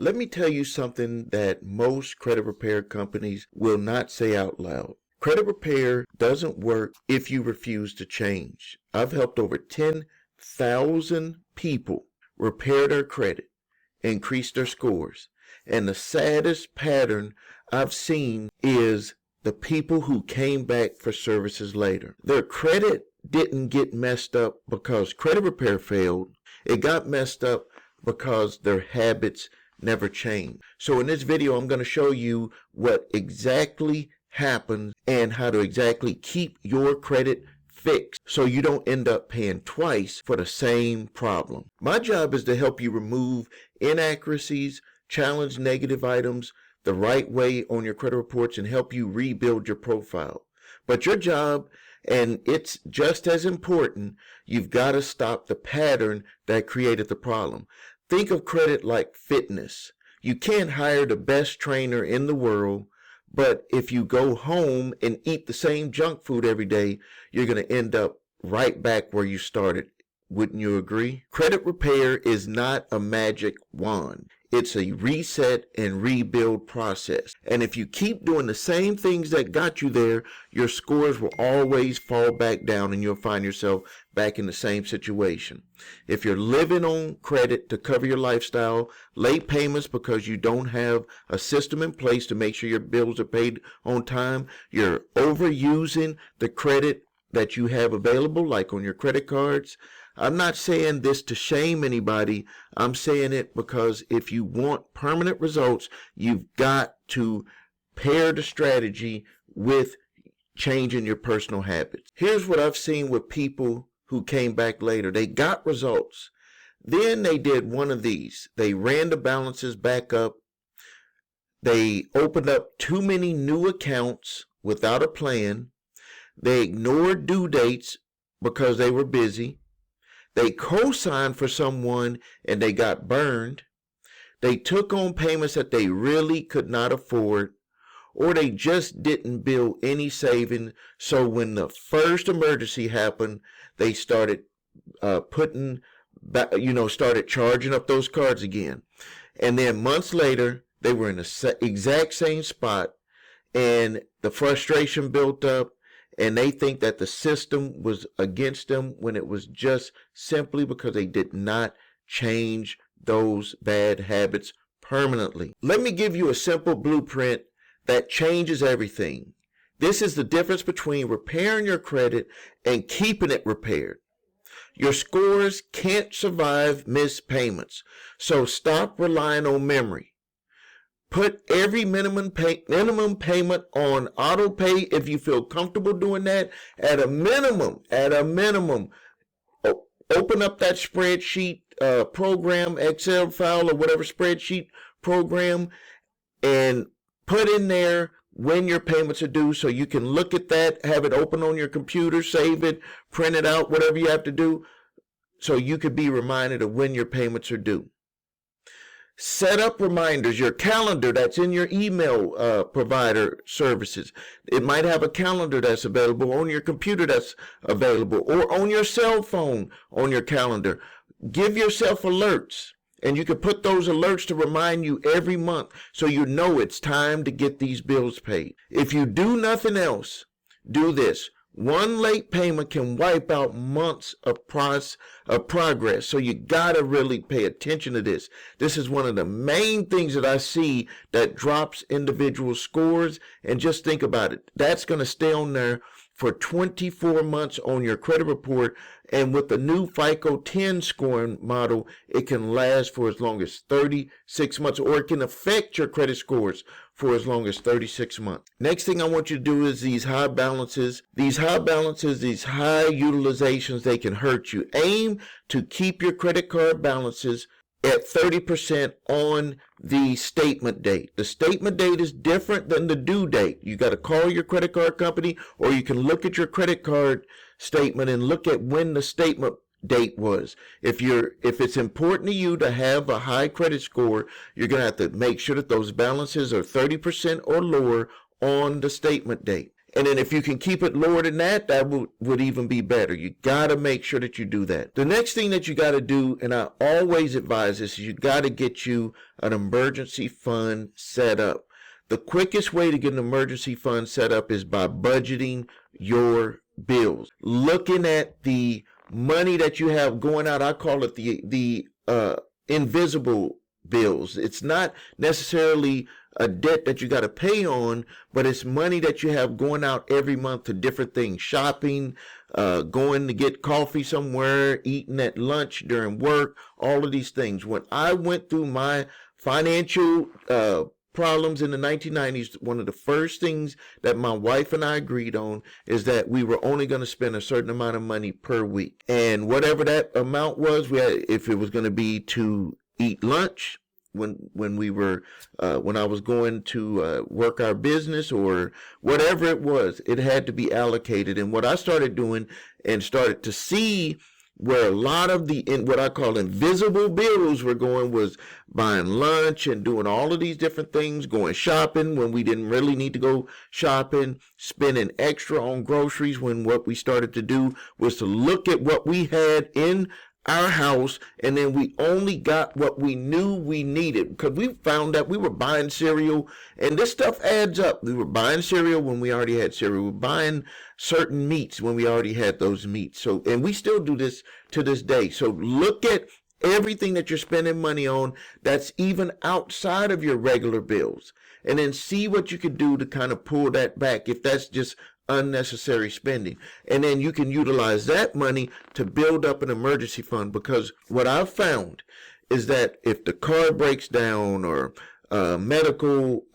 Let me tell you something that most credit repair companies will not say out loud. Credit repair doesn't work if you refuse to change. I've helped over 10,000 people repair their credit, increase their scores. And the saddest pattern I've seen is the people who came back for services later. Their credit didn't get messed up because credit repair failed. It got messed up because their habits never changed. So in this video, I'm going to show you what exactly happens and how to exactly keep your credit fixed so you don't end up paying twice for the same problem. My job is to help you remove inaccuracies, challenge negative items the right way on your credit reports, and help you rebuild your profile. But your job, and it's just as important, you've got to stop the pattern that created the problem. Think of credit like fitness. You can't hire the best trainer in the world, but if you go home and eat the same junk food every day, you're going to end up right back where you started. Wouldn't you agree? Credit repair is not a magic wand. It's a reset and rebuild process. And if you keep doing the same things that got you there, your scores will always fall back down and you'll find yourself back in the same situation. If you're living on credit to cover your lifestyle, late payments because you don't have a system in place to make sure your bills are paid on time, you're overusing the credit that you have available, like on your credit cards. I'm not saying this to shame anybody. I'm saying it because if you want permanent results, you've got to pair the strategy with changing your personal habits. Here's what I've seen with people who came back later. They got results. Then they did one of these. They ran the balances back up. They opened up too many new accounts without a plan. They ignored due dates because they were busy. They co-signed for someone and they got burned. They took on payments that they really could not afford, or they just didn't build any savings. So when the first emergency happened, they started started charging up those cards again. And then months later, they were in the exact same spot, and the frustration built up. And they think that the system was against them when it was just simply because they did not change those bad habits permanently. Let me give you a simple blueprint that changes everything. This is the difference between repairing your credit and keeping it repaired. Your scores can't survive missed payments, so stop relying on memory. Put every minimum payment on auto pay if you feel comfortable doing that. At a minimum, open up that spreadsheet program, Excel file or whatever spreadsheet program, and put in there when your payments are due so you can look at that, have it open on your computer, save it, print it out, whatever you have to do, so you could be reminded of when your payments are due. Set up reminders, your calendar that's in your email provider services. It might have a calendar that's available on your computer that's available, or on your cell phone on your calendar. Give yourself alerts, and you can put those alerts to remind you every month so you know it's time to get these bills paid. If you do nothing else, do this. One late payment can wipe out months of progress. So you gotta really pay attention to this. This is one of the main things that I see that drops individual scores. And just think about it. That's gonna stay on there for 24 months on your credit report. And with the new FICO 10 scoring model, it can last for as long as 36 months, or it can affect your credit scores for as long as 36 months. Next thing I want you to do is these high balances. These high utilizations, they can hurt you. Aim to keep your credit card balances at 30% on the statement date. The statement date is different than the due date. You got to call your credit card company, or you can look at your credit card statement and look at when the statement date was. If it's important to you to have a high credit score, you're going to have to make sure that those balances are 30% or lower on the statement date. And then if you can keep it lower than that, that would even be better. You got to make sure that you do that. The next thing that you got to do, and I always advise this, is you got to get you an emergency fund set up. The quickest way to get an emergency fund set up is by budgeting your bills. Looking at the money that you have going out, I call it the invisible bills. It's not necessarily a debt that you got to pay on, but it's money that you have going out every month to different things: shopping, going to get coffee somewhere, eating at lunch during work, all of these things. When I went through my financial problems in the 1990s, one of the first things that my wife and I agreed on is that we were only going to spend a certain amount of money per week. And whatever that amount was, we had, if it was going to be to eat lunch, when we were when I was going to work our business, or whatever it was, it had to be allocated. And what I started doing and started to see where a lot of the what I call invisible bills were going was buying lunch and doing all of these different things, going shopping when we didn't really need to go shopping, spending extra on groceries, when what we started to do was to look at what we had in our house, and then we only got what we knew we needed, because we found that we were buying cereal, and this stuff adds up. We were buying cereal when we already had cereal. We were buying certain meats when we already had those meats. So, and we still do this to this day. So look at everything that you're spending money on that's even outside of your regular bills, and then see what you can do to kind of pull that back if that's just unnecessary spending. And then you can utilize that money to build up an emergency fund, because what I've found is that if the car breaks down, or medical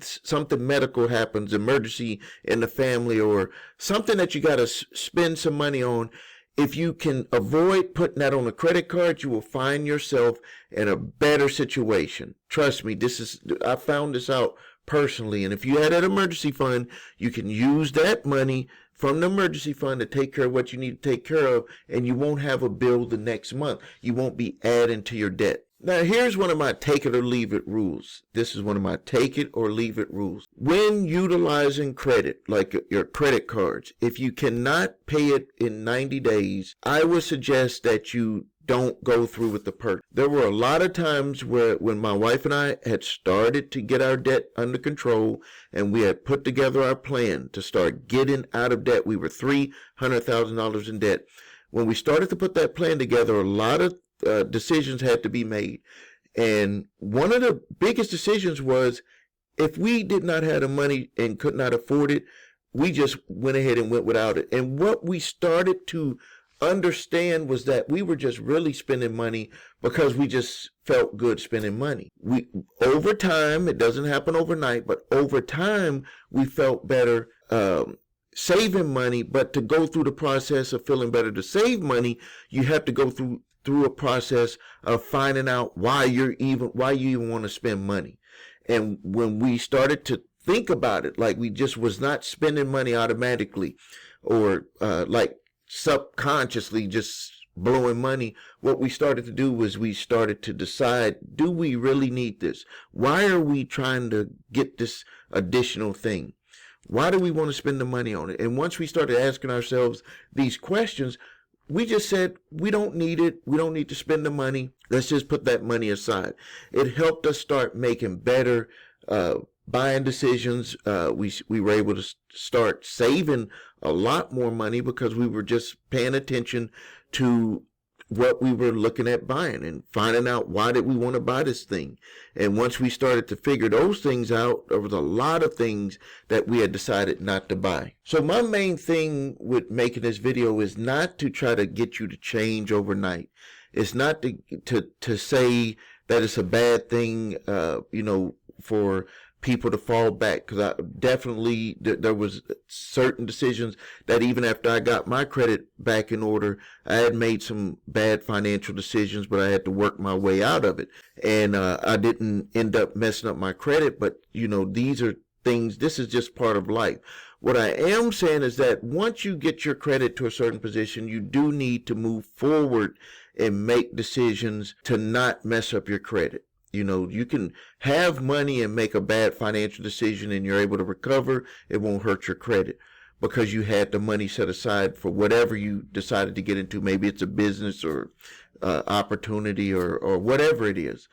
something medical happens, emergency in the family, or something that you got to spend some money on, if you can avoid putting that on a credit card, you will find yourself in a better situation. Trust me, I found this out personally. And if you had an emergency fund, you can use that money from the emergency fund to take care of what you need to take care of, and you won't have a bill the next month. You won't be adding to your debt. Now, here's one of my take it or leave it rules. This is one of my take it or leave it rules. When utilizing credit, like your credit cards, if you cannot pay it in 90 days, I would suggest that you don't go through with the purchase. There were a lot of times when my wife and I had started to get our debt under control, and we had put together our plan to start getting out of debt. We were $300,000 in debt. When we started to put that plan together, a lot of decisions had to be made. And one of the biggest decisions was, if we did not have the money and could not afford it, we just went ahead and went without it. And what we started to understand was that we were just really spending money because we just felt good spending money. Over time, it doesn't happen overnight, but over time we felt better saving money. But to go through the process of feeling better to save money, you have to go through a process of finding out why you even want to spend money. And when we started to think about it, like we just was not spending money automatically, or like subconsciously just blowing money, what we started to do was we started to decide, do we really need this? Why are we trying to get this additional thing? Why do we want to spend the money on it? And once we started asking ourselves these questions, we just said, we don't need it. We don't need to spend the money. Let's just put that money aside. It helped us start making better buying decisions. We were able to start saving a lot more money because we were just paying attention to what we were looking at buying and finding out, why did we want to buy this thing? And once we started to figure those things out, there was a lot of things that we had decided not to buy. So my main thing with making this video is not to try to get you to change overnight. It's not to say that it's a bad thing, for people to fall back, because I definitely, there was certain decisions that even after I got my credit back in order, I had made some bad financial decisions, but I had to work my way out of it. And I didn't end up messing up my credit, but these are things, this is just part of life. What I am saying is that once you get your credit to a certain position, you do need to move forward and make decisions to not mess up your credit. You can have money and make a bad financial decision and you're able to recover. It won't hurt your credit because you had the money set aside for whatever you decided to get into. Maybe it's a business or opportunity or whatever it is.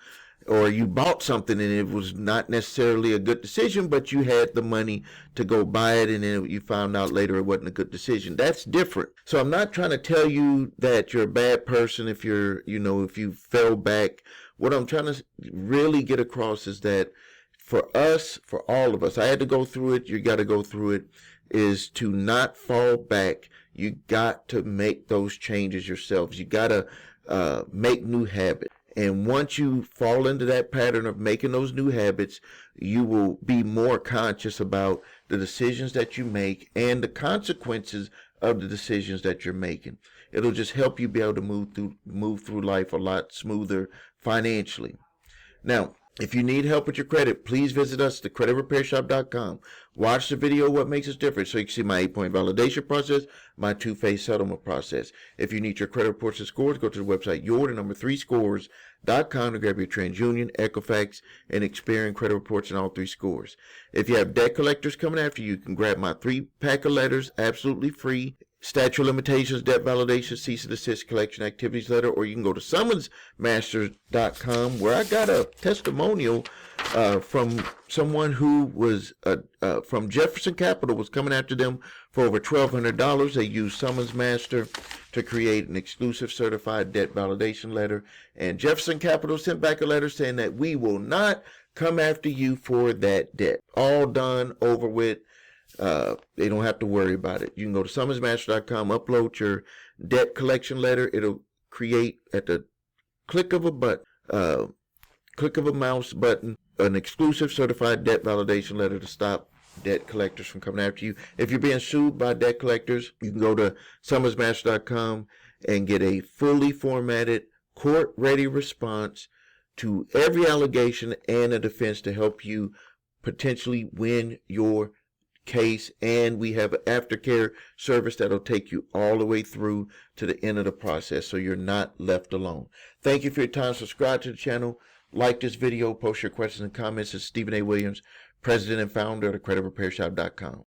Or you bought something and it was not necessarily a good decision, but you had the money to go buy it, and then you found out later it wasn't a good decision. That's different. So I'm not trying to tell you that you're a bad person if if you fell back. What I'm trying to really get across is that for us, for all of us, I had to go through it, you got to go through it, is to not fall back. You got to make those changes yourselves. You got to make new habits. And once you fall into that pattern of making those new habits, you will be more conscious about the decisions that you make and the consequences of the decisions that you're making. It'll just help you be able to move through life a lot smoother financially. Now, if you need help with your credit, please visit us at thecreditrepairshop.com. Watch the video, What Makes Us Different, so you can see my 8-point validation process, my 2-phase settlement process. If you need your credit reports and scores, go to the website your3scores.com to grab your TransUnion, Equifax, and Experian credit reports and all 3 scores. If you have debt collectors coming after you, you can grab my 3-pack of letters, absolutely free. Statute of limitations, debt validation, cease and desist collection activities letter, or you can go to summonsmasters.com, where I got a testimonial from someone who was from Jefferson Capital, was coming after them for over $1,200. They used Summons Master to create an exclusive certified debt validation letter, and Jefferson Capital sent back a letter saying that we will not come after you for that debt. All done, over with. They don't have to worry about it. You can go to summonsmaster.com, upload your debt collection letter. It'll create at the click of a mouse button, an exclusive certified debt validation letter to stop debt collectors from coming after you. If you're being sued by debt collectors, you can go to summonsmaster.com and get a fully formatted, court-ready response to every allegation and a defense to help you potentially win your case. And we have an aftercare service that'll take you all the way through to the end of the process, so you're not left alone. Thank you for your time. Subscribe to the channel, like this video, post your questions and comments. It's Stephen A. Williams, president and founder of thecreditrepairshop.com.